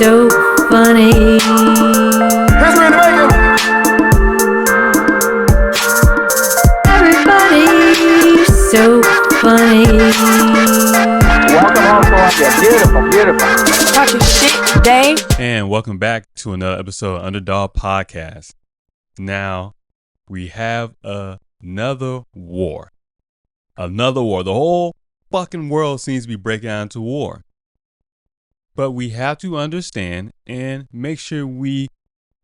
so funny. History in the making. Everybody, so funny. Welcome home, Columbia. Beautiful, beautiful. Talking shit, Dave. And welcome back to another episode of Underdog Podcast. Now, we have another war. Another war. The whole fucking world seems to be breaking out into war. But we have to understand and make sure we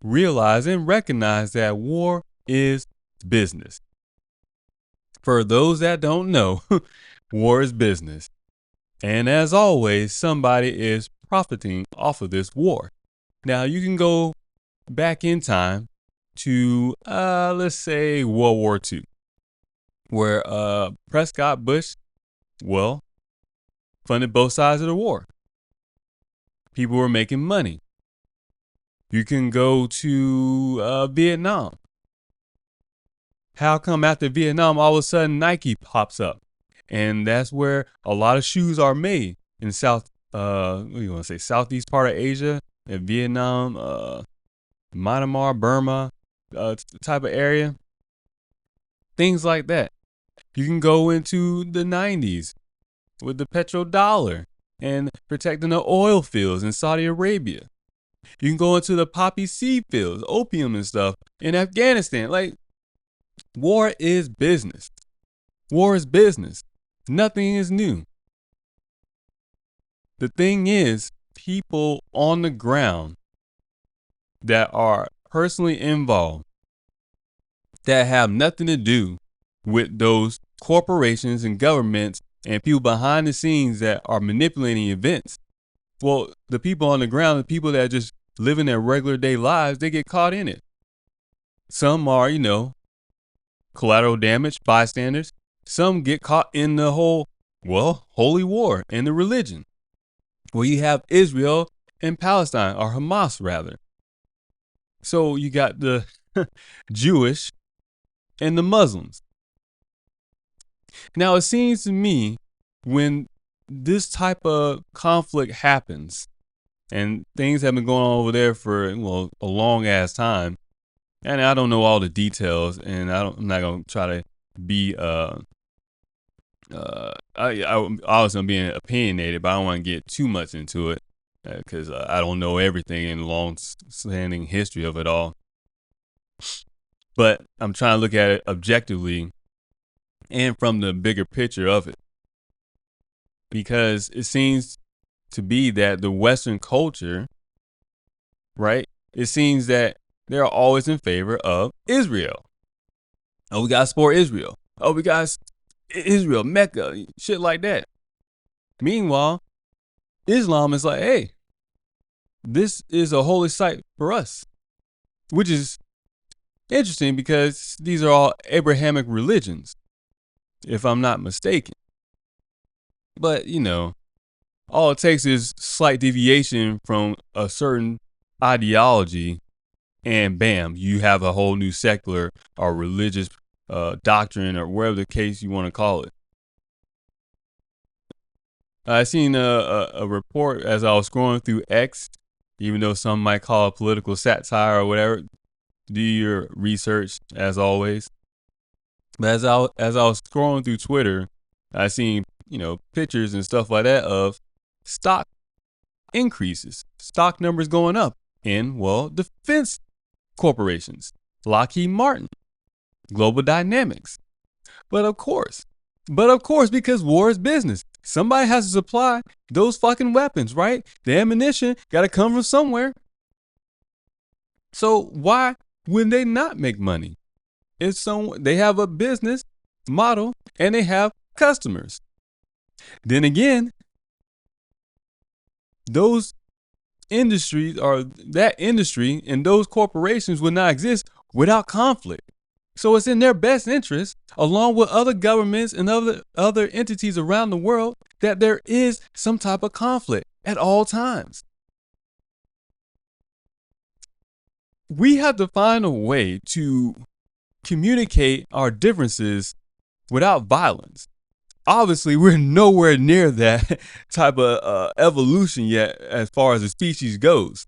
realize and recognize that war is business. For those that don't know, war is business. And as always, somebody is profiting off of this war. Now, you can go back in time to, let's say, World War II, where Prescott Bush, funded both sides of the war. People were making money. You can go to Vietnam. How come after Vietnam, all of a sudden Nike pops up? And that's where a lot of shoes are made in Southeast part of Asia, in Vietnam, Myanmar, Burma, type of area. Things like that. You can go into the 90s with the petrodollar and protecting the oil fields in Saudi Arabia. You can go into the poppy seed fields, opium and stuff in Afghanistan. Like, war is business. War is business. Nothing is new. The thing is, people on the ground that are personally involved, that have nothing to do with those corporations and governments and people behind the scenes that are manipulating events. Well, the people on the ground, the people that are just living their regular day lives, they get caught in it. Some are, collateral damage, bystanders. Some get caught in the whole, holy war and the religion, where you have Israel and Palestine, or Hamas rather. So you got the Jewish and the Muslims. Now, it seems to me when this type of conflict happens, and things have been going on over there for, a long ass time, and I don't know all the details, and I'm not going to try to be, obviously I'm being opinionated, but I don't want to get too much into it, because I don't know everything in the long-standing history of it all. But I'm trying to look at it objectively and from the bigger picture of it. Because it seems to be that the Western culture, right? It seems that they're always in favor of Israel. Oh, we got to support Israel. Oh, we got Israel, Mecca, shit like that. Meanwhile, Islam is like, hey, this is a holy site for us, which is interesting because these are all Abrahamic religions, if I'm not mistaken. But, all it takes is slight deviation from a certain ideology, and bam, you have a whole new secular or religious doctrine, or whatever the case you want to call it. I seen a report as I was scrolling through X, even though some might call it political satire or whatever. Do your research as always. But as I was scrolling through Twitter, I seen pictures and stuff like that of stock increases, stock numbers going up in defense corporations, Lockheed Martin, Global Dynamics. But of course, because war is business, somebody has to supply those fucking weapons, right? The ammunition got to come from somewhere. So why would they not make money? They have a business model and they have customers. Then again, those industries, or that industry and those corporations, would not exist without conflict. So it's in their best interest, along with other governments and other entities around the world, that there is some type of conflict at all times. We have to find a way to communicate our differences without violence. obviously we're nowhere near that type of evolution yet as far as the species goes.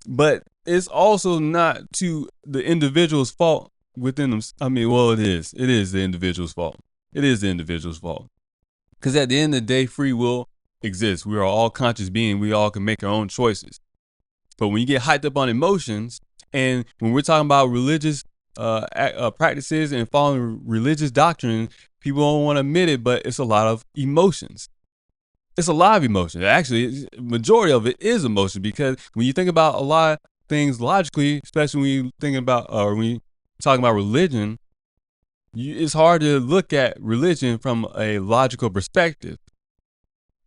But it's also not to the individual's fault within them. I mean, well, it is. It is the individual's fault. It is the individual's fault. Because at the end of the day, free will exists. We are all conscious beings. We all can make our own choices. But when you get hyped up on emotions, and when we're talking about religious practices and following religious doctrine, people don't want to admit it, but it's a lot of emotions. It's a lot of emotion. Actually, majority of it is emotion, because when you think about a lot of things logically, especially when you think about or when you talking about religion, it's hard to look at religion from a logical perspective.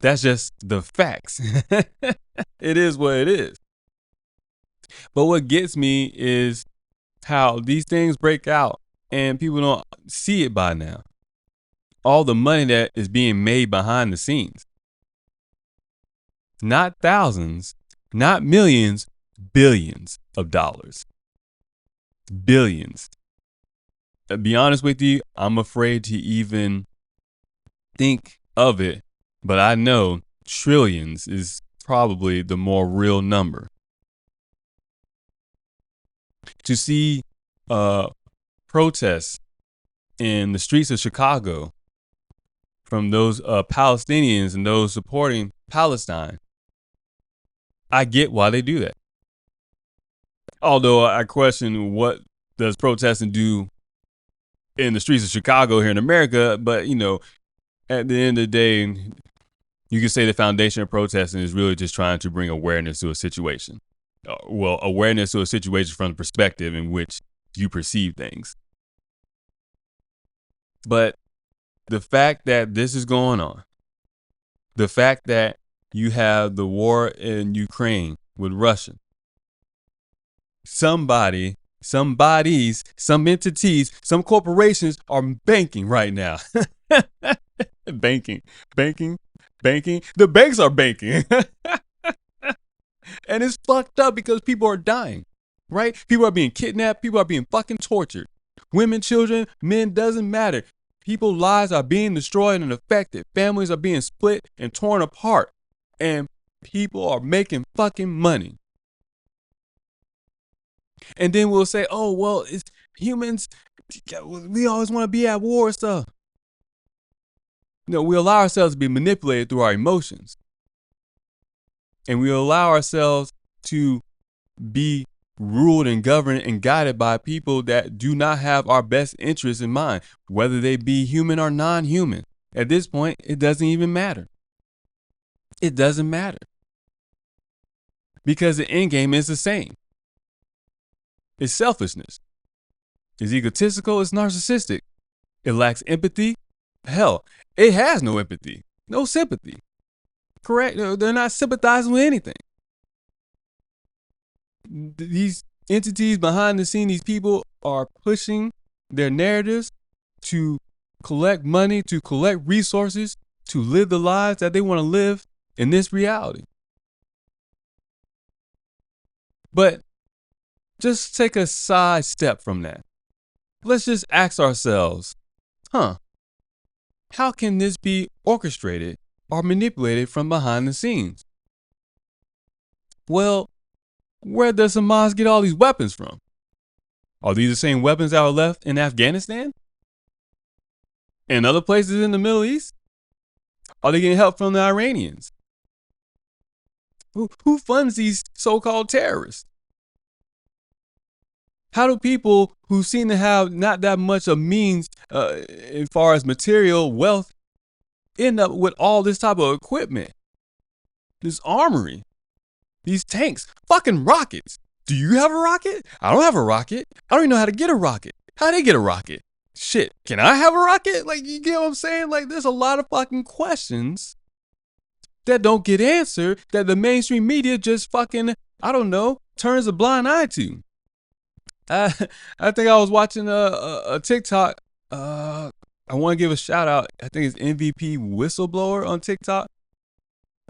That's just the facts. It is what it is. But what gets me is how these things break out and people don't see it by now. All the money that is being made behind the scenes. Not thousands, not millions, billions of dollars. Billions. To be honest with you, I'm afraid to even think of it, but I know trillions is probably the more real number. To see protests in the streets of Chicago from those Palestinians and those supporting Palestine, I get why they do that. Although I question what does protesting do in the streets of Chicago here in America, but you know, at the end of the day, you can say the foundation of protesting is really just trying to bring awareness to a situation. Well, awareness to a situation from the perspective in which you perceive things. But the fact that this is going on, the fact that you have the war in Ukraine with Russia, some entities, some corporations are banking right now. Banking. The banks are banking. And it's fucked up because people are dying, right? People are being kidnapped. People are being fucking tortured. Women, children, men, doesn't matter. People's lives are being destroyed and affected. Families are being split and torn apart. And people are making fucking money. And then we'll say, oh, well, it's humans. We always want to be at war and stuff. You know, we allow ourselves to be manipulated through our emotions. And we allow ourselves to be ruled and governed and guided by people that do not have our best interests in mind, whether they be human or non-human. At this point, it doesn't even matter. It doesn't matter. Because the end game is the same. It's selfishness. It's egotistical. It's narcissistic. It lacks empathy. Hell, it has no empathy, no sympathy. Correct? They're not sympathizing with anything. These entities behind the scene, these people are pushing their narratives to collect money, to collect resources, to live the lives that they want to live in this reality. But just take a side step from that. Let's just ask ourselves, how can this be orchestrated or manipulated from behind the scenes? Well, where does Hamas get all these weapons from? Are these the same weapons that were left in Afghanistan? And other places in the Middle East? Are they getting help from the Iranians? Who funds these so-called terrorists? How do people who seem to have not that much of means as far as material wealth end up with all this type of equipment? This armory, these tanks, fucking rockets. Do you have a rocket? I don't have a rocket. I don't even know how to get a rocket. How do they get a rocket? Shit, can I have a rocket? Like, you get what I'm saying? Like, there's a lot of fucking questions that don't get answered that the mainstream media just fucking, I don't know, turns a blind eye to. I think I was watching a TikTok. I want to give a shout out. I think it's MVP Whistleblower on TikTok.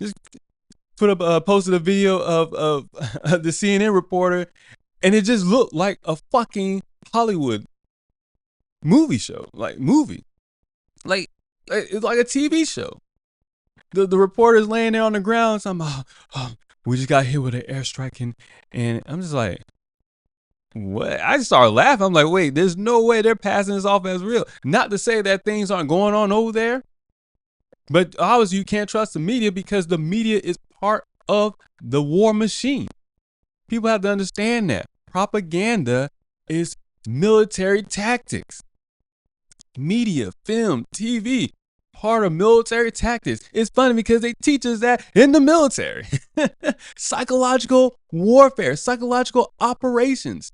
Just posted a video of the CNN reporter, and it just looked like a fucking Hollywood movie show, like movie. Like, It's like a TV show. The reporter's laying there on the ground. So I'm, we just got hit with an airstrike, and I'm just like, what? I just started laughing. I'm like, wait, there's no way they're passing this off as real. Not to say that things aren't going on over there, but obviously you can't trust the media because the media is part of the war machine. People have to understand that propaganda is military tactics. Media, film, TV, part of military tactics. It's funny because they teach us that in the military. Psychological warfare, psychological operations.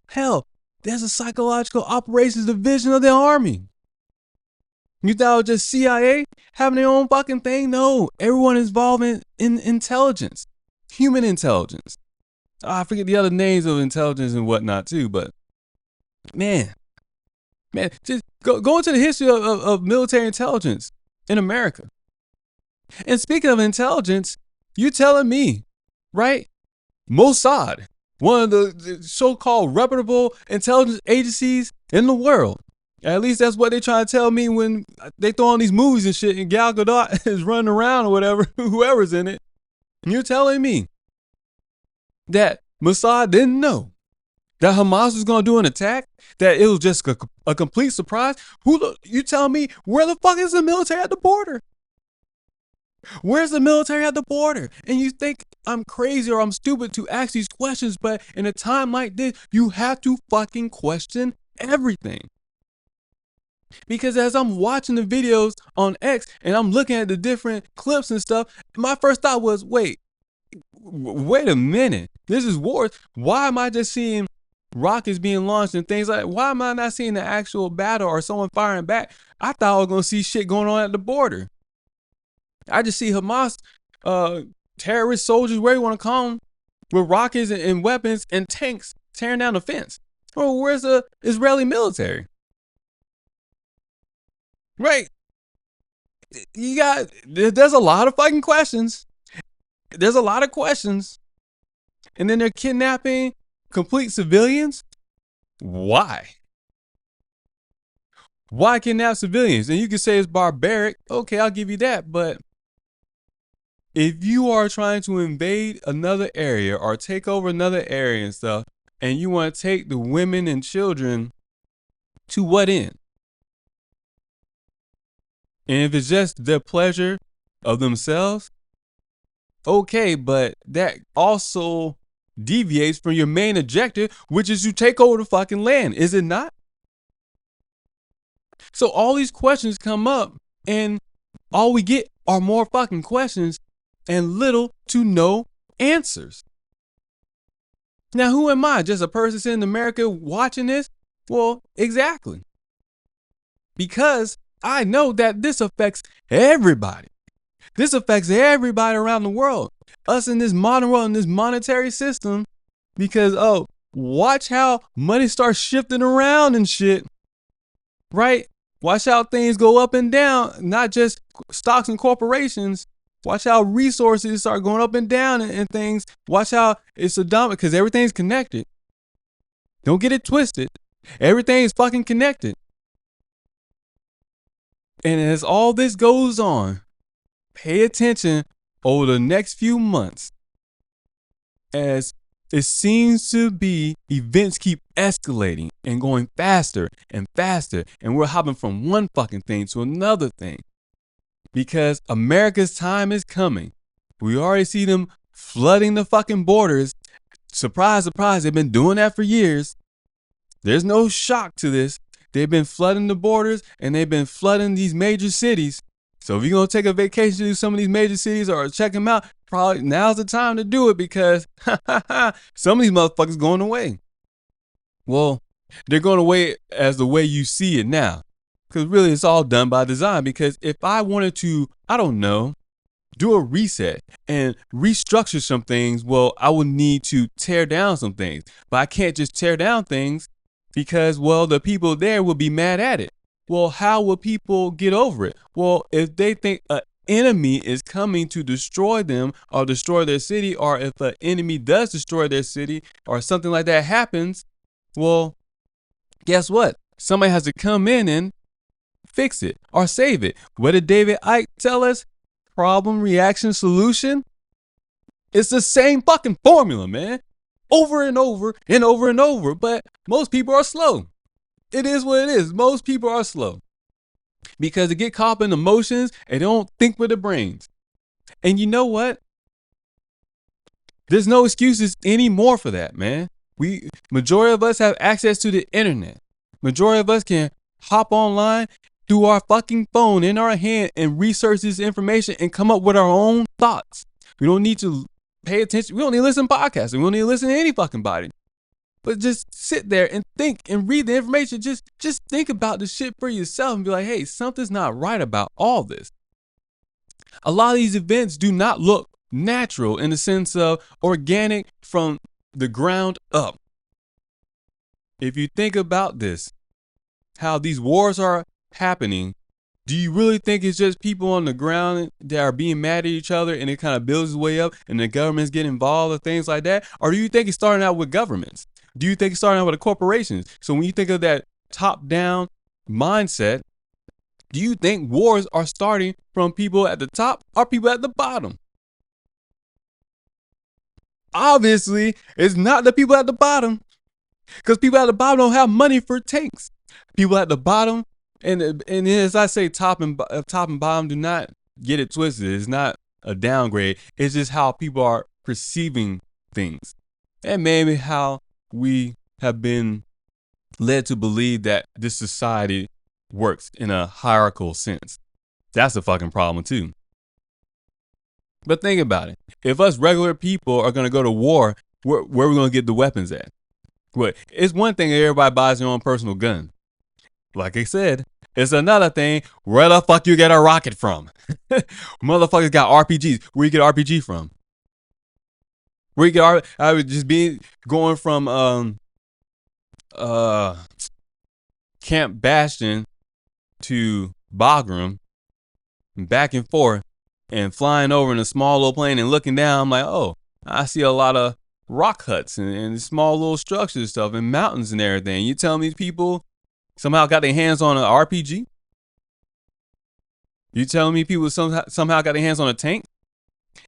Hell, there's a psychological operations division of the Army. You thought it was just CIA having their own fucking thing? No, everyone is involved in intelligence, human intelligence. I forget the other names of intelligence and whatnot too, but man, just go into the history of military intelligence in America. And speaking of intelligence, you telling me, right? Mossad, one of the so-called reputable intelligence agencies in the world. At least that's what they try to tell me when they throw on these movies and shit and Gal Gadot is running around or whatever, whoever's in it. You're telling me that Mossad didn't know that Hamas was going to do an attack, that it was just a complete surprise? You telling me where the fuck is the military at the border? Where's the military at the border? And you think I'm crazy or I'm stupid to ask these questions, but in a time like this, you have to fucking question everything. Because as I'm watching the videos on X and I'm looking at the different clips and stuff, my first thought was, wait a minute. This is war. Why am I just seeing rockets being launched and things like that? Why am I not seeing the actual battle or someone firing back? I thought I was going to see shit going on at the border. I just see Hamas, terrorist soldiers, where you want to call them, with rockets and weapons and tanks tearing down the fence. Oh, where's the Israeli military? Right. There's a lot of fucking questions. There's a lot of questions. And then they're kidnapping complete civilians. Why? Why kidnap civilians? And you can say it's barbaric. Okay, I'll give you that. But if you are trying to invade another area or take over another area and stuff, and you want to take the women and children, to what end? And if it's just their pleasure of themselves, okay, but that also deviates from your main objective, which is to take over the fucking land, is it not? So all these questions come up, and all we get are more fucking questions and little to no answers. Now, who am I? Just a person sitting in America watching this? Well, exactly. Because I know that this affects everybody. This affects everybody around the world. Us in this modern world, in this monetary system. Because, watch how money starts shifting around and shit. Right? Watch how things go up and down. Not just stocks and corporations. Watch how resources start going up and down and things. Watch how it's a dominant, because everything's connected. Don't get it twisted. Everything is fucking connected. And as all this goes on, pay attention over the next few months, as it seems to be events keep escalating and going faster and faster, and we're hopping from one fucking thing to another thing. Because America's time is coming. We already see them flooding the fucking borders. Surprise, surprise, they've been doing that for years. There's no shock to this. They've been flooding the borders and they've been flooding these major cities. So if you're going to take a vacation to some of these major cities or check them out, probably now's the time to do it, because some of these motherfuckers going away. Well, they're going away as the way you see it now. Because really it's all done by design. Because if I wanted to, I don't know, do a reset and restructure some things, well, I would need to tear down some things. But I can't just tear down things because, well, the people there will be mad at it. Well, how will people get over it? Well, if they think an enemy is coming to destroy them or destroy their city, or if an enemy does destroy their city or something like that happens, well, guess what? Somebody has to come in and fix it or save it. What did David Icke tell us? Problem, reaction, solution. It's the same fucking formula, man. Over and over and over and over. But most people are slow. It is what it is. Most people are slow because they get caught up in emotions and they don't think with their brains. And you know what? There's no excuses anymore for that, man. Majority of us have access to the internet. Majority of us can hop online through our fucking phone in our hand and research this information and come up with our own thoughts. We don't need to pay attention. We don't need to listen to podcasts. We don't need to listen to any fucking body. But just sit there and think and read the information. Just think about the shit for yourself and be like, hey, something's not right about all this. A lot of these events do not look natural in the sense of organic from the ground up. If you think about this, how these wars are happening, do you really think it's just people on the ground that are being mad at each other and it kind of builds its way up and the governments get involved or things like that? Or do you think it's starting out with governments? Do you think it's starting out with the corporations? So when you think of that top-down mindset, do you think wars are starting from people at the top or people at the bottom? Obviously, it's not the people at the bottom, because people at the bottom don't have money for tanks. People at the bottom, and as I say, top and bottom, do not get it twisted. It's not a downgrade. It's just how people are perceiving things, and maybe how we have been led to believe that this society works in a hierarchical sense. That's a fucking problem too. But think about it. If us regular people are going to go to war, where are we going to get the weapons at? What? It's one thing if everybody buys their own personal gun. Like I said, it's another thing where the fuck you get a rocket from. Motherfuckers got RPGs. Where you get RPG from? Where you get I would just be going from Camp Bastion to Bagram, back and forth, and flying over in a small little plane and looking down. I'm like, oh, I see a lot of rock huts and small little structures and stuff and mountains and everything. You telling me these people somehow got their hands on an RPG? You telling me people somehow got their hands on a tank?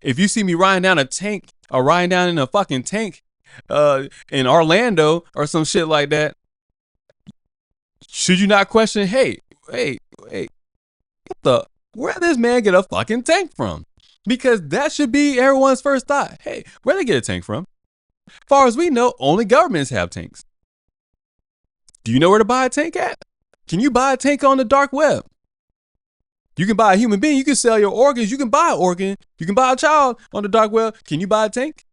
If you see me riding down a tank or riding down in a fucking tank in Orlando or some shit like that, should you not question, hey, where did this man get a fucking tank from? Because that should be everyone's first thought. Hey, where did they get a tank from? As far as we know, only governments have tanks. Do you know where to buy a tank at? Can you buy a tank on the dark web? You can buy a human being. You can sell your organs. You can buy an organ. You can buy a child on the dark web. Can you buy a tank?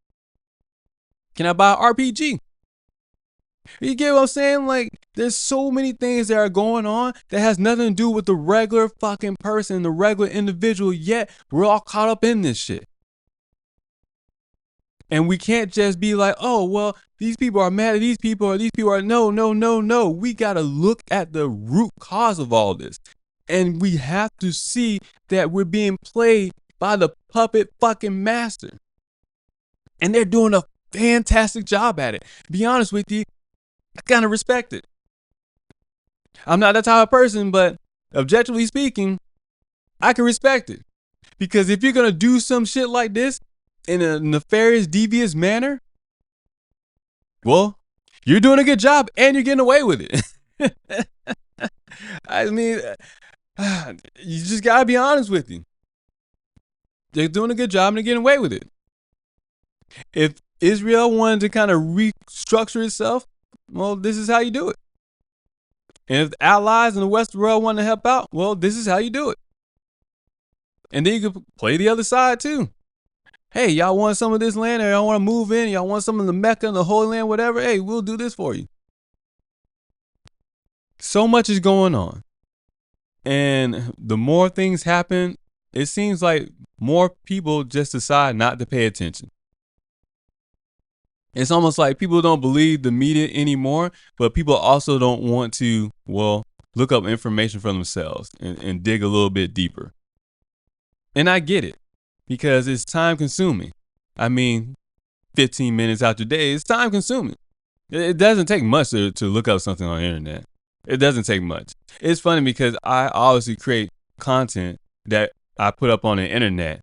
Can I buy an RPG? You get what I'm saying? Like, there's so many things that are going on that has nothing to do with the regular fucking person, the regular individual, yet we're all caught up in this shit. And we can't just be like, oh, well, these people are mad at these people or these people are, no. We got to look at the root cause of all this. And we have to see that we're being played by the puppet fucking master. And they're doing a fantastic job at it. To be honest with you, I kind of respect it. I'm not that type of person, but objectively speaking, I can respect it. Because if you're going to do some shit like this in a nefarious, devious manner, well, you're doing a good job and you're getting away with it. I mean, you just got to be honest with you. They're doing a good job and they're getting away with it. If Israel wanted to kind of restructure itself, well, this is how you do it. And if the allies in the Western world want to help out, well, this is how you do it. And then you can play the other side too. Hey, y'all want some of this land, or y'all want to move in, y'all want some of the Mecca and the Holy Land, whatever, hey, we'll do this for you. So much is going on. And the more things happen, it seems like more people just decide not to pay attention. It's almost like people don't believe the media anymore, but people also don't want to, well, look up information for themselves and dig a little bit deeper. And I get it, because it's time consuming. I mean, 15 minutes out your day, it's time consuming. It doesn't take much to look up something on the internet. It doesn't take much. It's funny because I obviously create content that I put up on the internet,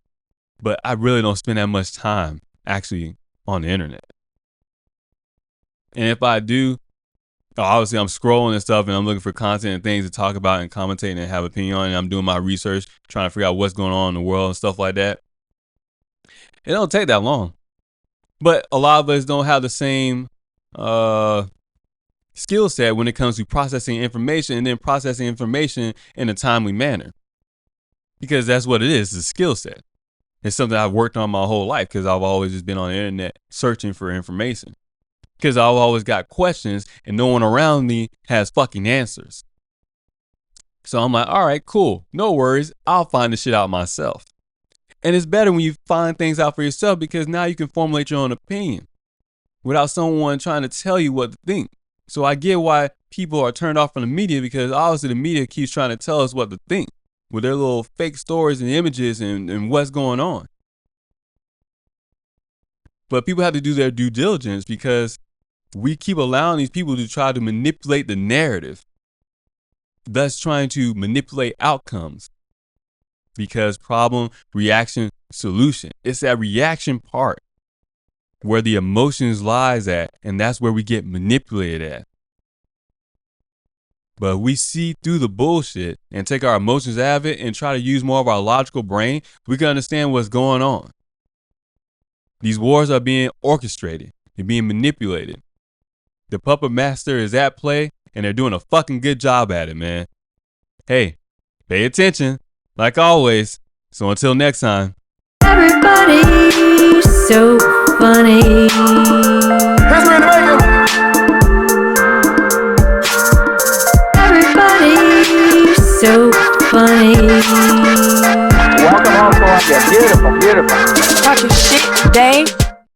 but I really don't spend that much time actually on the internet. And if I do, obviously I'm scrolling and stuff and I'm looking for content and things to talk about and commentate and have opinion on, and I'm doing my research, trying to figure out what's going on in the world and stuff like that. It don't take that long. But a lot of us don't have the same skill set when it comes to processing information and then processing information in a timely manner. Because that's what it is, it's a skill set. It's something I've worked on my whole life because I've always just been on the internet searching for information. Because I've always got questions and no one around me has fucking answers. So I'm like, all right, cool. No worries. I'll find the shit out myself. And it's better when you find things out for yourself because now you can formulate your own opinion without someone trying to tell you what to think. So I get why people are turned off from the media, because obviously the media keeps trying to tell us what to think with their little fake stories and images and what's going on. But people have to do their due diligence because we keep allowing these people to try to manipulate the narrative, thus trying to manipulate outcomes. Because problem, reaction, solution. It's that reaction part where the emotions lies at, and that's where we get manipulated at. But we see through the bullshit and take our emotions out of it and try to use more of our logical brain, we can understand what's going on. These wars are being orchestrated. They're being manipulated. The puppet master is at play, and they're doing a fucking good job at it, man. Hey, pay attention. Like always. So until next time. Everybody's so funny. History in the making. Everybody's so funny. Welcome home, son. You're beautiful, beautiful. Talking shit, Dave.